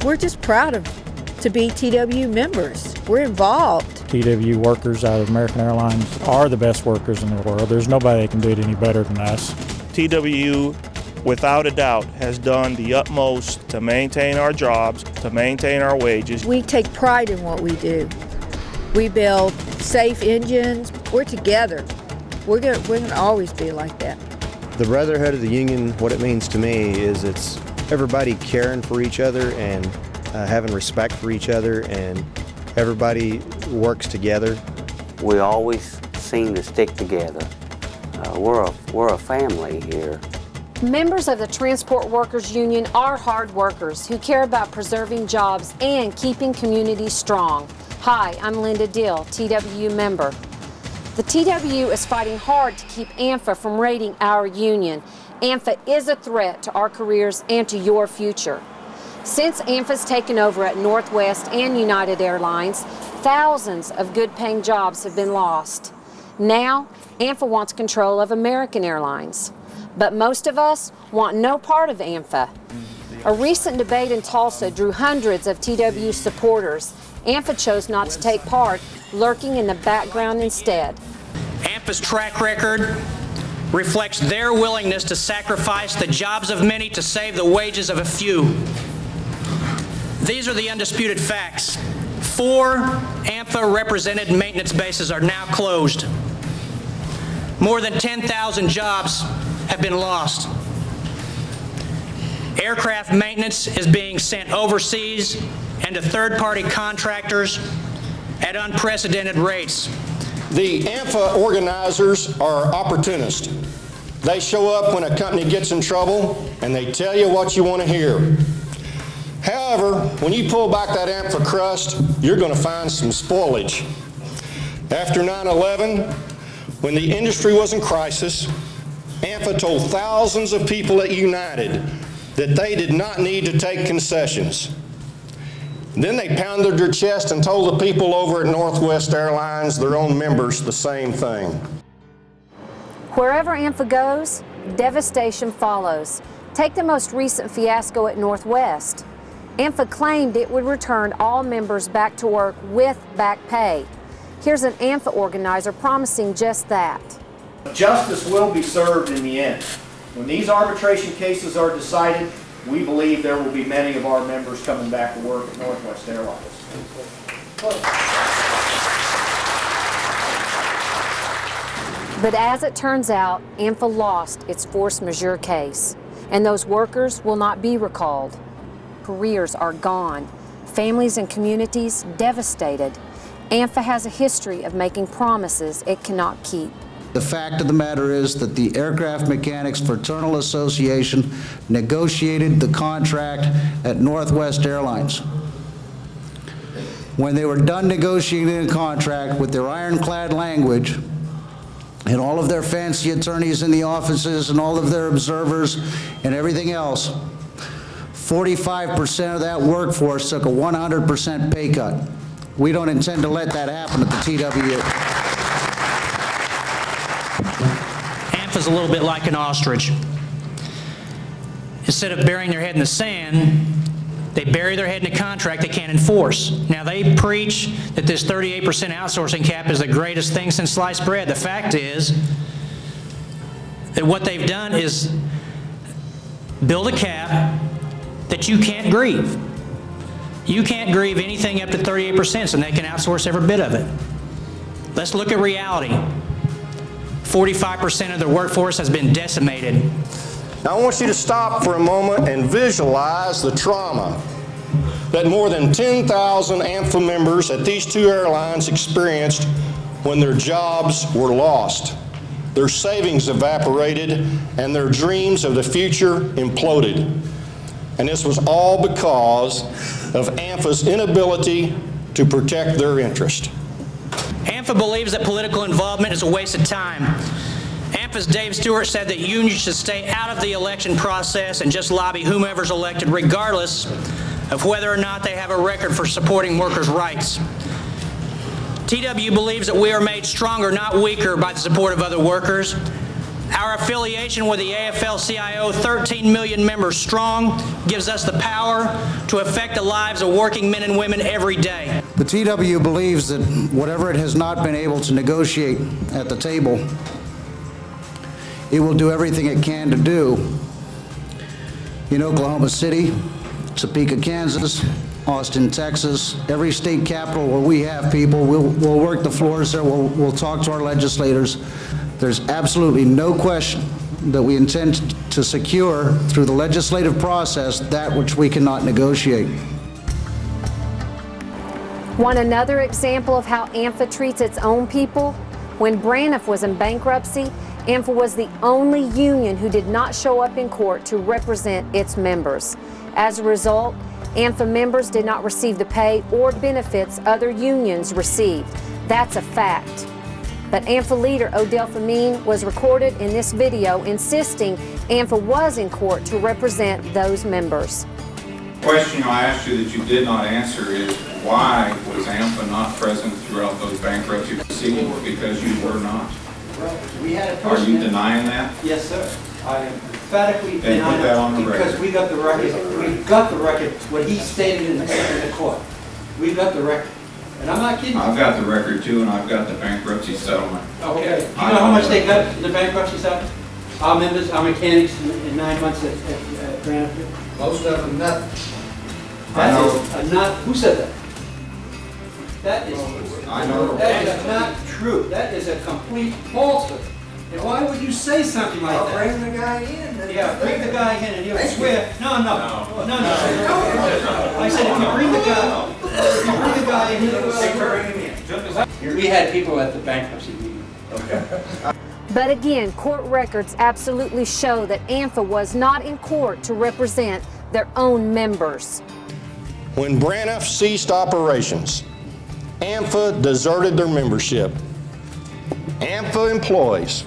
we're just proud to be TW members. We're involved. TW workers out of American Airlines are the best workers in the world. There's nobody that can do it any better than us. TWU, without a doubt, has done the utmost to maintain our jobs, to maintain our wages. We take pride in what we do. We build safe engines. We're together. We're gonna always be like that. The brotherhood of the union, what it means to me is it's everybody caring for each other and having respect for each other, and everybody works together. We always seem to stick together. We're a family here. Members of the Transport Workers Union are hard workers who care about preserving jobs and keeping communities strong. Hi, I'm Linda Dill, TWU member. The TWU is fighting hard to keep AMFA from raiding our union. AMFA is a threat to our careers and to your future. Since AMFA's taken over at Northwest and United Airlines, thousands of good-paying jobs have been lost. Now, AMFA wants control of American Airlines. But most of us want no part of AMFA. A recent debate in Tulsa drew hundreds of TW supporters. AMFA chose not to take part, lurking in the background instead. AMFA's track record reflects their willingness to sacrifice the jobs of many to save the wages of a few. These are the undisputed facts. 4 AMFA-represented maintenance bases are now closed. More than 10,000 jobs have been lost. Aircraft maintenance is being sent overseas and to third-party contractors at unprecedented rates. The AMFA organizers are opportunists. They show up when a company gets in trouble and they tell you what you want to hear. However, when you pull back that AMFA crust, you're going to find some spoilage. After 9/11, when the industry was in crisis, AMFA told thousands of people at United that they did not need to take concessions. Then they pounded their chest and told the people over at Northwest Airlines, their own members, the same thing. Wherever AMFA goes, devastation follows. Take the most recent fiasco at Northwest. AMFA claimed it would return all members back to work with back pay. Here's an AMFA organizer promising just that. Justice will be served in the end. When these arbitration cases are decided, we believe there will be many of our members coming back to work at Northwest Airlines. But as it turns out, AMFA lost its force majeure case, and those workers will not be recalled. Careers are gone, families and communities devastated. AMFA has a history of making promises it cannot keep. The fact of the matter is that the Aircraft Mechanics Fraternal Association negotiated the contract at Northwest Airlines. When they were done negotiating the contract with their ironclad language and all of their fancy attorneys in the offices and all of their observers and everything else, 45% of that workforce took a 100% pay cut. We don't intend to let that happen at the TWU. AMFA's a little bit like an ostrich. Instead of burying their head in the sand, they bury their head in a contract they can't enforce. Now, they preach that this 38% outsourcing cap is the greatest thing since sliced bread. The fact is that what they've done is build a cap that you can't grieve. You can't grieve anything up to 38%, so they can outsource every bit of it. Let's look at reality. 45% of the workforce has been decimated. Now I want you to stop for a moment and visualize the trauma that more than 10,000 AMFA members at these 2 airlines experienced when their jobs were lost. Their savings evaporated and their dreams of the future imploded. And this was all because of AMFA's inability to protect their interest. AMFA believes that political involvement is a waste of time. AMFA's Dave Stewart said that unions should stay out of the election process and just lobby whomever's elected, regardless of whether or not they have a record for supporting workers' rights. TW believes that we are made stronger, not weaker, by the support of other workers. Our affiliation with the AFL-CIO, 13 million members strong, gives us the power to affect the lives of working men and women every day. The TW believes that whatever it has not been able to negotiate at the table, it will do everything it can to do in Oklahoma City, Topeka, Kansas, Austin, Texas, every state capital where we have people. We'll work the floors there, we'll talk to our legislators. There's absolutely no question that we intend to secure through the legislative process that which we cannot negotiate. Want another example of how AMFA treats its own people? When Braniff was in bankruptcy, AMFA was the only union who did not show up in court to represent its members. As a result, AMFA members did not receive the pay or benefits other unions received. That's a fact. But AMFA leader Odell Famine was recorded in this video insisting AMFA was in court to represent those members. The question I asked you that you did not answer is why was AMFA not present throughout those bankruptcy proceedings? Because you were not. Well, we had a person. Are you denying that? Yes, sir. I am emphatically denying put that on the because record. we got the record. We got the record. What he stated in the court. We got the record. And I'm not kidding you. I've got the record too, and I've got the bankruptcy settlement. Okay. You know how much they got in the bankruptcy settlement? Our members, our mechanics in 9 months at Braniff. Most of them nothing. That is not. Who said that? That is. I know. That is not true. That is a complete falsehood. And why would you say something like that? Bring the guy in. Yeah, bring the guy in and he'll swear. No. I said if you bring the guy in, he'll swear. We had people at the bankruptcy meeting. Okay. But again, court records absolutely show that AMFA was not in court to represent their own members. When Braniff ceased operations, AMFA deserted their membership. AMFA employees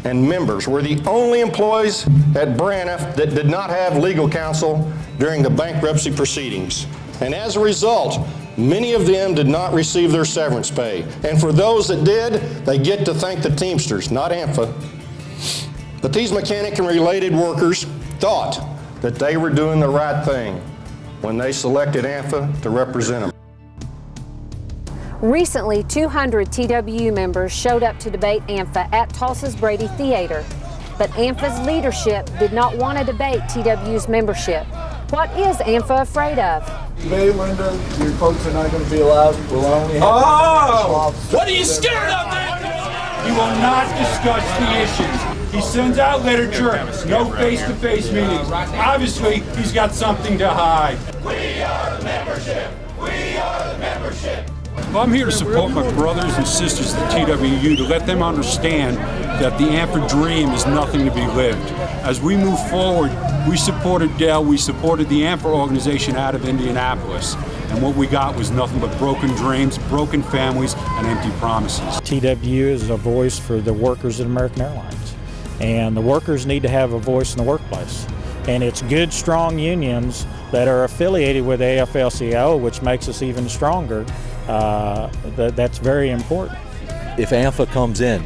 and members were the only employees at Braniff that did not have legal counsel during the bankruptcy proceedings. And as a result, many of them did not receive their severance pay. And for those that did, they get to thank the Teamsters, not AMFA. But these mechanic and related workers thought that they were doing the right thing when they selected AMFA to represent them. Recently, 200 TWU members showed up to debate AMFA at Tulsa's Brady Theater. But AMFA's leadership did not want to debate TWU's membership. What is AMFA afraid of? Hey, Linda, your folks are not going to be allowed. We'll only have what are you scared of, man? He will not discuss the issues. He sends out literature, no face-to-face meetings. Obviously, he's got something to hide. We are the membership. We are the membership. Well, I'm here to support my brothers and sisters at the TWU to let them understand that the AMFA dream is nothing to be lived. As we move forward, we supported Dell, we supported the AMFA organization out of Indianapolis. And what we got was nothing but broken dreams, broken families, and empty promises. TWU is a voice for the workers at American Airlines. And the workers need to have a voice in the workplace. And it's good, strong unions that are affiliated with AFL-CIO, which makes us even stronger. That's very important. If AMFA comes in,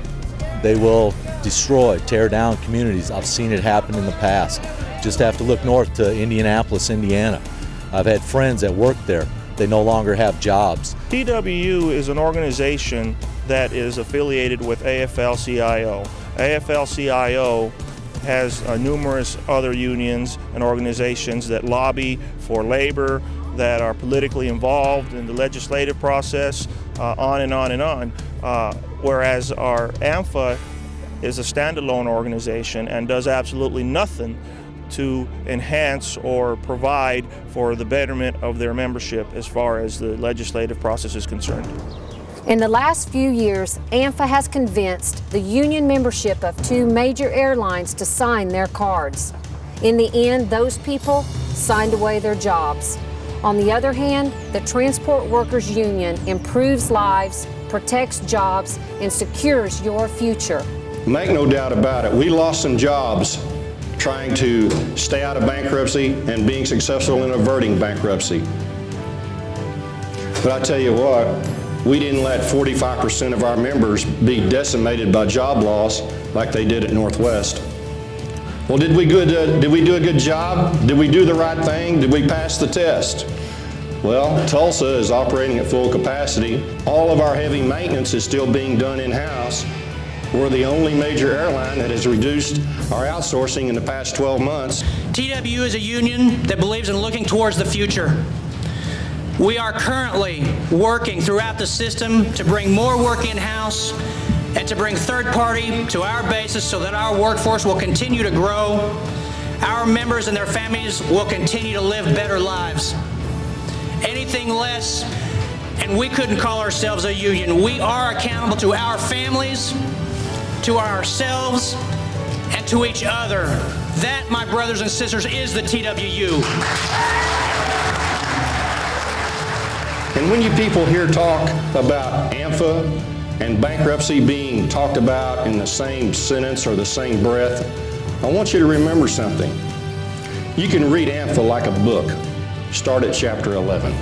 they will destroy, tear down communities. I've seen it happen in the past. Just have to look north to Indianapolis, Indiana. I've had friends that work there. They no longer have jobs. TWU is an organization that is affiliated with AFL-CIO. AFL-CIO has numerous other unions and organizations that lobby for labor, that are politically involved in the legislative process, on and on and on. Whereas our AMFA is a standalone organization and does absolutely nothing to enhance or provide for the betterment of their membership as far as the legislative process is concerned. In the last few years, AMFA has convinced the union membership of 2 major airlines to sign their cards. In the end, those people signed away their jobs. On the other hand, the Transport Workers Union improves lives, protects jobs, and secures your future. Make no doubt about it, we lost some jobs trying to stay out of bankruptcy and being successful in averting bankruptcy. But I tell you what, we didn't let 45% of our members be decimated by job loss like they did at Northwest. Well, did we do a good job? Did we do the right thing? Did we pass the test? Well, Tulsa is operating at full capacity. All of our heavy maintenance is still being done in-house. We're the only major airline that has reduced our outsourcing in the past 12 months. TWU is a union that believes in looking towards the future. We are currently working throughout the system to bring more work in-house and to bring third party to our bases so that our workforce will continue to grow. Our members and their families will continue to live better lives. Anything less, and we couldn't call ourselves a union. We are accountable to our families, to ourselves, and to each other. That, my brothers and sisters, is the TWU. And when you people hear talk about AMFA and bankruptcy being talked about in the same sentence or the same breath, I want you to remember something. You can read AMFA like a book. Start at chapter 11.